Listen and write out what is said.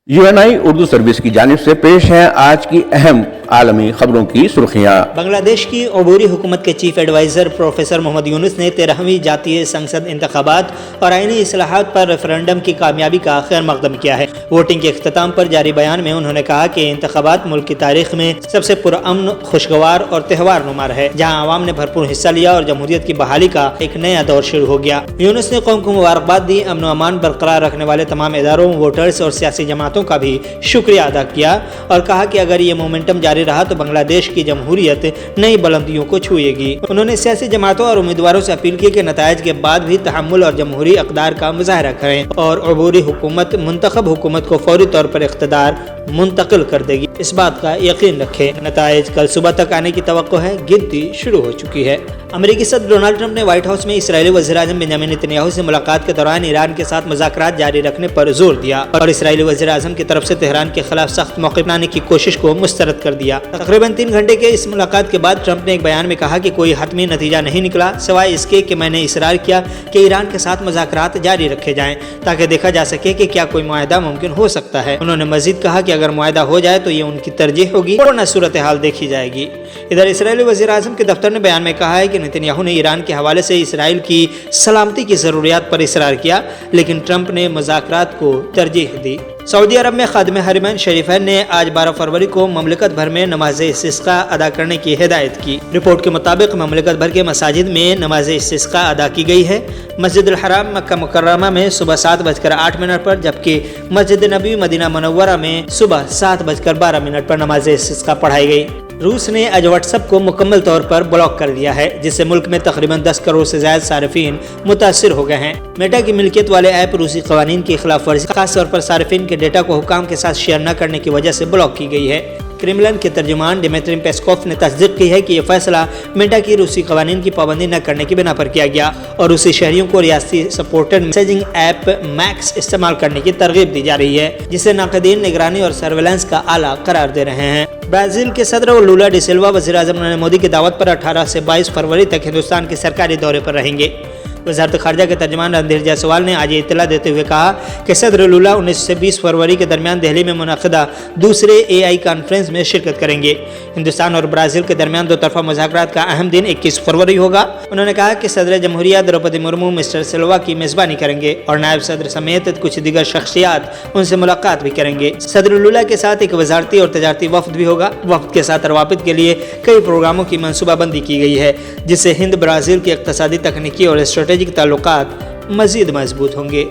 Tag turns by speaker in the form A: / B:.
A: UNI Urdu service की जानिब से पेश हैं आज की अहम आलमी खबरों की सुर्खियाँ।
B: बांग्लादेश की अबूरी हुकूमत के chief adviser professor Mohammad Yunus ने 13वीं जातीय संसद इंतखाबात और आईनी इस्लाहात पर रेफरेंडम की कामयाबी का खैर मकदम किया है। वोटिंग के अख्ताम पर जारी बयान में उन्होंने कहा कि इंतखाबात मुल्क की तारीख में सबसे पुरअमन, खुशगवार और त्यौहार नुमा है, जहाँ आवाम ने भरपूर हिस्सा लिया और जमहूरियत की बहाली का एक नया दौर शुरू हो गया। यूनुस ने कौम को मुबारकबाद दी, अमन अमान बरकरार रखने वाले तमाम इदारों, वोटर्स और सियासी जमातों का भी शुक्रिया अदा किया और कहा कि अगर ये मोमेंटम जारी रहा तो बांग्लादेश की जमहूरियत नई बुलंदियों को छुएगी। उन्होंने सियासी जमातों और उम्मीदवारों से अपील की कि नताइज के बाद भी तहम्मुल और जमहूरी अक़दार का मुजाहरा करें और अबूरी हुकूमत मुंतखब हुकूमत को फौरी तौर पर इख्तिदार मुंतकिल कर देगी, इस बात का यकीन रखें। नताइज कल सुबह तक आने की तवक्को है, गिनती शुरू हो चुकी है। अमेरिकी सदर डोनाल्ड ट्रंप ने व्हाइट हाउस में इसराइली वज़ीर-ए-आज़म बेंजामिन नेतन्याहू से मुलाकात के दौरान ईरान के साथ मुज़ाकरात जारी रखने पर जोर दिया और इसराइली वज़ीर-ए-आज़म की तरफ से तेहरान के खिलाफ सख्त मौक़िफ़ अपनाने की कोशिश को मुस्तरद कर दिया। तकरीबन 3 घंटे के इस मुलाकात के बाद ट्रंप ने एक बयान में कहा कि कोई हतमी नतीजा नहीं निकला, सिवाय इसके कि मैंने इसरार किया कि ईरान के साथ मुज़ाकरात जारी रखे जाएं ताकि देखा जा सके कि क्या कोई मुआहदा मुमकिन हो सकता है। उन्होंने मजीद कहा कि अगर मुआहदा हो जाए तो ये उनकी तरजीह होगी और न सूरत हाल देखी जाएगी। इधर इसराइली वज़ीर-ए-आज़म के दफ्तर ने बयान में कहा है कि नेतन्याहू ने ईरान के हवाले से इसराइल की सलामती की ज़रूरियात पर इसरार किया, लेकिन ट्रंप ने मुज़ाकरात को तरजीह दी। सऊदी अरब में खादिम हरमैन शरीफैन ने आज 12 फरवरी को ममलिकत भर में नमाज इस्तिस्का अदा करने की हिदायत की। रिपोर्ट के मुताबिक ममलिकत भर के मसाजिद में नमाज इस्तिस्का अदा की गई है। मस्जिद अल हराम मक्का मुकर्रमा में सुबह 7:08 पर, जबकि मस्जिद नबी मदीना मुनव्वरा में सुबह 7:12 पर नमाज इस्तिस्का पढ़ाई गई। रूस ने आज व्हाट्सएप को मुकम्मल तौर पर ब्लॉक कर दिया है, जिससे मुल्क में तकरीबन 10 करोड़ से ज्यादा सार्फिन मुतासिर हो गए हैं। मेटा की मिल्कियत वाले ऐप रूसी कवानीन की खिलाफ वर्जी, खासतौर पर सार्फिन के डेटा को हुकाम के साथ शेयर न करने की वजह से ब्लॉक की गई है। क्रेमलिन के तर्जुमान डिमित्री पेस्कोव ने तस्दीक की है कि यह फैसला मेटा की रूसी कवानीन की पाबंदी न करने की बिना पर किया गया और रूसी शहरियों को रियासती सपोर्टेड मैसेजिंग ऐप मैक्स इस्तेमाल करने की तरगीब दी जा रही है, जिसे नाक़दीन निगरानी और सर्वेलेंस का आला करार दे रहे हैं। ब्राज़ील के सदर लूला डी सिल्वा वज़ीर-ए-आज़म नरेंद्र मोदी की दावत पर 18 से 22 फरवरी तक हिंदुस्तान के सरकारी दौरे पर रहेंगे। वज़ारत ख़ारजा के तर्जुमान रणधीर जायसवाल ने आज ये इत्तला देते हुए कहा कि सदर लूला 19 से 20 फरवरी के दरमियान दिल्ली में मुनक़दा दूसरे AI कॉन्फ्रेंस में शिरकत करेंगे। हिंदुस्तान और ब्राज़ील के दरमियान दो तरफ़ा मुज़ाकरात का अहम दिन 21 फरवरी होगा। उन्होंने कहा कि सदर जमहूरिया द्रौपदी मुर्मू मिस्टर सिल्वा की मेज़बानी करेंगे और नायब सदर समेत कुछ दीगर शख्सियात उनसे मुलाकात भी करेंगे। सदर लूला के साथ एक वजारती और तजारती वफ़द भी होगा। वफ़द के साथ रवाबित के लिए कई प्रोग्रामों की मनसूबाबंदी की गई है, जिससे हिंद ब्राज़ील की इक़्तिसादी, तकनीकी और स्ट्रेटेजिक ताल्लुकात मज़ीद मजबूत होंगे।